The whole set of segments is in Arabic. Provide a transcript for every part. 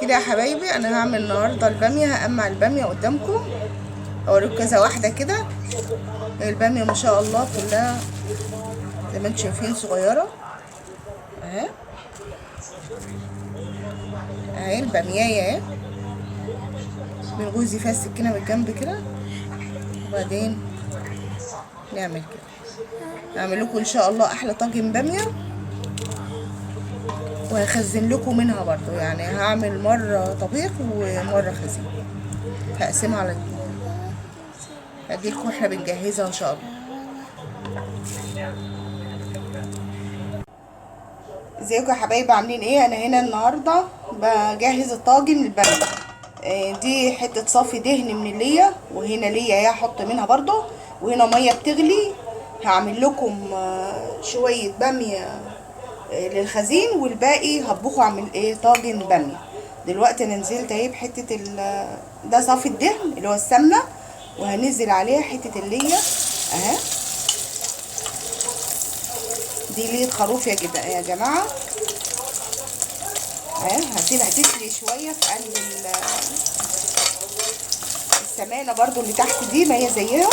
كده يا حبايبي، انا هعمل النهارده الباميه. هقمع الباميه قدامكم اوريكم كذا واحده كده. الباميه ما شاء الله كلها زي ما انتم شايفين صغيره اهي. اهي الباميايه اهي، بنغوزي فيها السكينه من الجنب كده، وبعدين نعمل كده. هعمل لكم ان شاء الله احلى طاجن باميه، وهخزن لكم منها برضو. يعني هعمل مره طبيخ ومره خزين، هقسمها على اتنين اديلكم احنا بنجهزها ان شاء الله. ازيكم يا حبايبي، عاملين ايه؟ انا هنا النهارده بجهز الطاجن الباميه. دي حته صافي دهن من الليه، وهنا ليه اهي هحط منها برضو، وهنا ميه بتغلي. هعمل لكم شويه باميه للخزين، والباقي هطبخه اعمل ايه طاجن باميه. دلوقتي انا نزلت اهي بحته ده صافي الدهن اللي هو السمنه، وهنزل عليها حته الليه اهي. دي ليه خروف يا جماعه اهي. هسيبها تسلي شويه في قلب السمانه برضو اللي تحت دي، ما هي زيها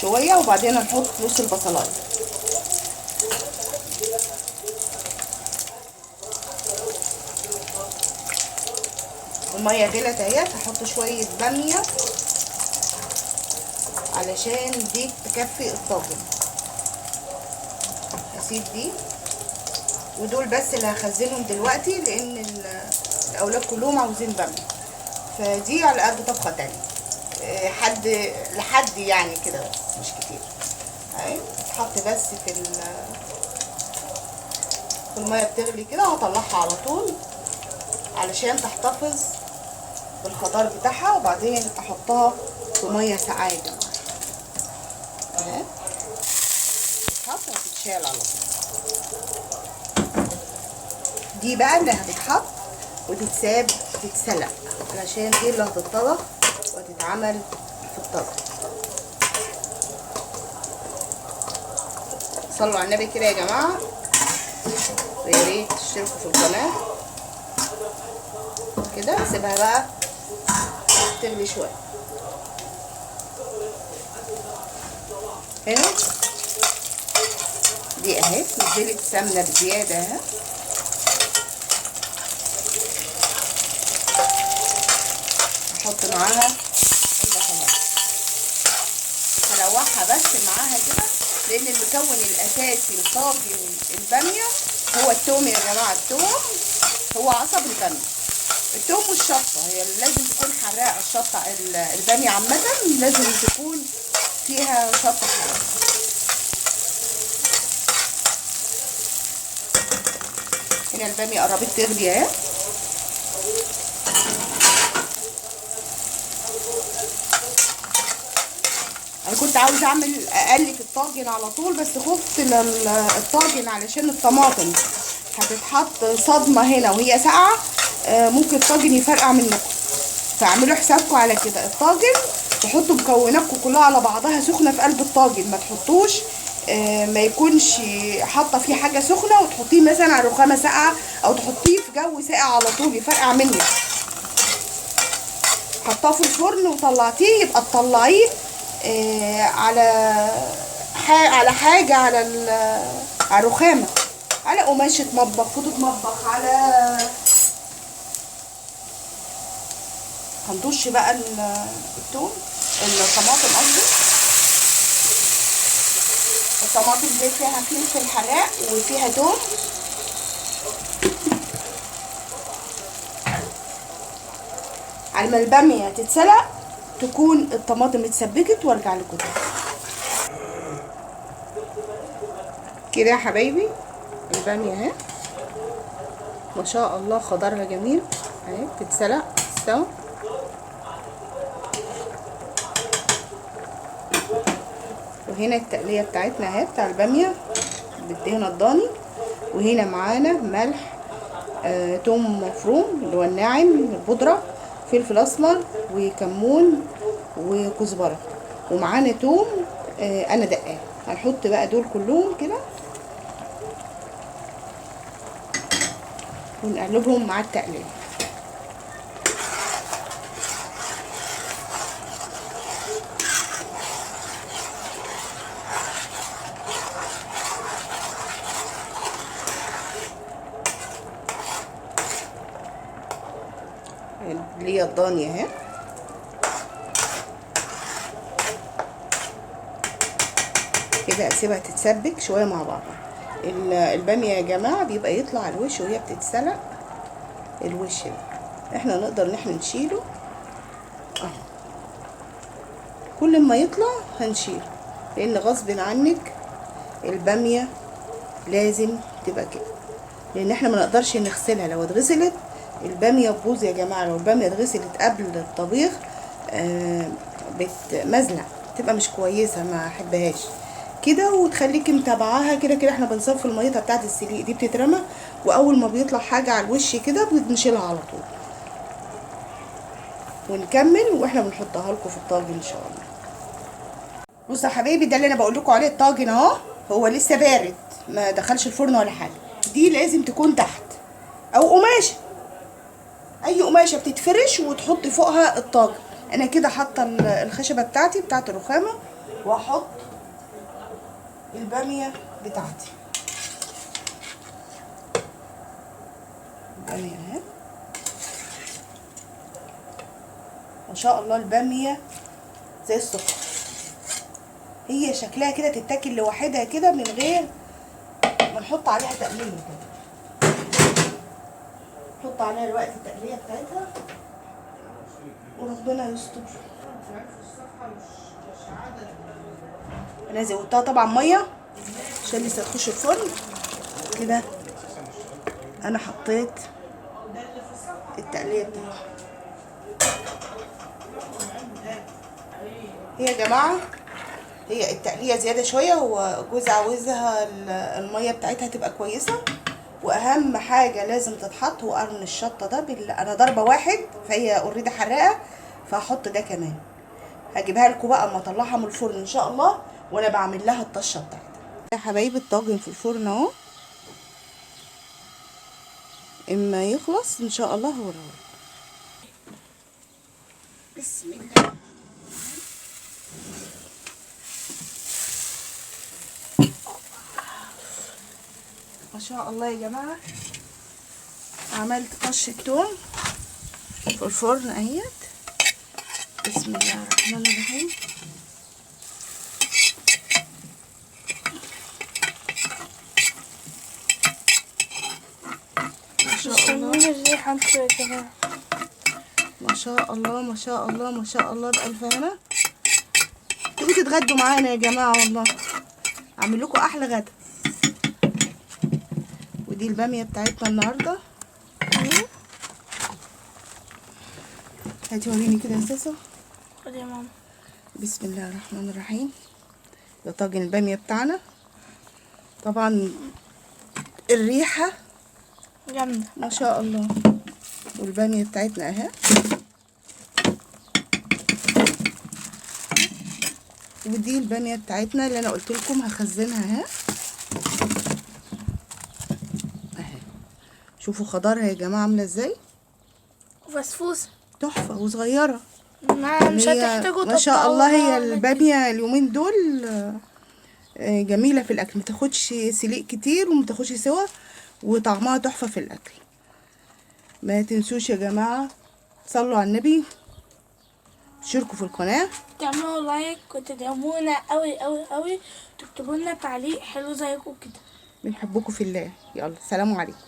شويه، وبعدين هنحط نص البصلايه. الميه غلت اهي، هحط شويه باميه علشان دي تكفي الطاجن. هسيب دي، ودول بس اللي هخزنهم دلوقتي لان الاولاد كلهم عاوزين باميه، فدي على قد طبخه تانية لحد يعني كده بس مش كتير. اهي تتحط بس في الميه بتغلي كده، هطلعها على طول علشان تحتفظ بالخضار بتاعها، وبعدين احطها في ميه ساقعه يا جماعه اهي. تتحط وتتشال على طول. دي بقى اللي هتتحط وتتساب تتسلق، علشان دي اللي هتتطبخ وتتعمل في الطبخ. صلوا على النبي كده يا جماعه، ويا ريت تشتركوا في القناه كده. سيبها بقى تغلي شويه. هنا دي اهي نزلت سمنه بزياده اهي، احط معاها البصلايه، هلوحها بس معاها كده، لان المكون الاساسي لطاجن الباميه هو التوم يا جماعه. التوم هو عصب الباميه، التوم والشطه. هي لازم تكون حراقه الشطه، الباميه عامه لازم تكون فيها شطه حراقه. هنا الباميه قربت تغلي اهي. انا كنت عاوزه اقلي في الطاجن على طول، بس خفت الطاجن علشان الطماطم هتتحط صدمه هنا وهي ساقعه، ممكن الطاجن يفرقع منكم. فاعملوا حسابكم على كده، الطاجن تحطوا مكوناتكم كلها على بعضها سخنه في قلب الطاجن، ما تحطوش ما يكونش حاطه فيه حاجه سخنه وتحطيه مثلا على رخامه ساقعه، او تحطيه في جو ساقع على طول يفرقع منك. حطاه في الفرن وطلعتيه، يبقى تطلعيه على حاجه، على رخامه، على قماشه مطبخ، فوطه مطبخ، على هندش بقى الطماطم قصدي. الطماطم دي فيها فلفل حراق وفيها توم. على ما الباميه تتسلق تكون الطماطم اتسبكت، وارجع لكم كده يا حبايبي. الباميه اهي ما شاء الله خضرها جميل اهي، بتتسلق تستوي. وهنا التقليه بتاعتنا اهي بتاع الباميه بالدهن الضاني، وهنا معانا ملح، توم مفروم اللي هو الناعم البودره، فلفل اسمر وكمون وكزبره، ومعانا توم انا دقاه. هنحط بقى دول كلهم كده ونقلبهم مع التقليب. اللي هي الضانية اهي. كده اسيبها تتسبك شويه مع بعضها. الباميه يا جماعه بيبقى يطلع الوش وهي بتتسلق، الوش ده احنا نقدر ان احنا نشيله اهو. كل ما يطلع هنشيله، لان غصب عنك الباميه لازم تبقى كده، لان احنا ما نقدرش نغسلها. لو اتغسلت الباميه تبوظ يا جماعه. لو الباميه اتغسلت قبل الطبيخ بتمزلع، تبقى مش كويسه، ما احبهاش كده. وتخليكي متابعاها كده كده. احنا بنصفي الميطه بتاعت السليق دي، بتترمى، واول ما بيطلع حاجه على الوش كده بنشيلها على طول. ونكمل واحنا بنحطها لكم في الطاجن ان شاء الله. بصوا يا حبايبي، ده اللي انا بقول لكم عليه. الطاجن اهو هو لسه بارد، ما دخلش الفرن ولا حاجه. دي لازم تكون تحت، او قماشه، اي قماشه بتتفرش وتحطي فوقها الطاجن. انا كده حاطه الخشبه بتاعتي بتاعت الرخامه، واحط الباميه بتاعتي. الباميه اهي، ما شاء الله الباميه زي السكر. هي شكلها كده تتاكل لوحدها كده من غير ما نحط عليها تقليه كده. نحط عليها الوقت التقليه بتاعتها وربنا يستر. انا زودتها طبعا ميه عشان لسه تخش الفرن كده. انا حطيت التقليه بتاعتها. هي يا جماعه هي التقليه زياده شويه، وجوز عاوزها الميه بتاعتها تبقى كويسه. واهم حاجه لازم تتحط هو قرن الشطه ده. انا ضربه واحد، فهي اوريدي حراقه، فهحط ده كمان. هجيبها لكم بقى اما اطلعها من الفرن ان شاء الله، وانا بعمل لها الطشه بتاعتها. يا حبايبي الطاجن في الفرن اهو، اما يخلص ان شاء الله هوريهولكم. بسم الله. ما شاء الله يا جماعه، عملت طشه توم في الفرن اهيت. بسم الله الرحمن الرحيم. ما شاء الله الريحة يا جماعة، ما شاء الله ما شاء الله ما شاء الله، بألف هنا. تيجوا تتغدوا معانا يا جماعة، والله اعمل لكم احلى غدا. ودي البامية بتاعتنا النهاردة. هاتي وريني كده يا ساسو. خد يا ماما. بسم الله الرحمن الرحيم. ده طاجن البامية بتاعنا. طبعا الريحة جامدة ما شاء الله. والبامية بتاعتنا اهي. ودي البامية بتاعتنا اللي انا قلت لكم هخزنها اهي. اهي شوفوا خضارها يا جماعة عاملة ازاي، وفسفوسة تحفة وصغيرة. ما مش هتحتاجوا ما شاء الله. هي تقطعوها البامية اليومين دول جميلة في الأكل، ما تاخدش سليق كتير وما تاخدش سوا، وطعمها تحفة في الأكل. ما تنسوش يا جماعة صلوا على النبي، تشتركوا في القناة، تعملوا لايك وتدعمونا قوي قوي قوي، تكتبوا لنا تعليق حلو زيكم كده. بنحبكم في الله. يلا سلام عليكم.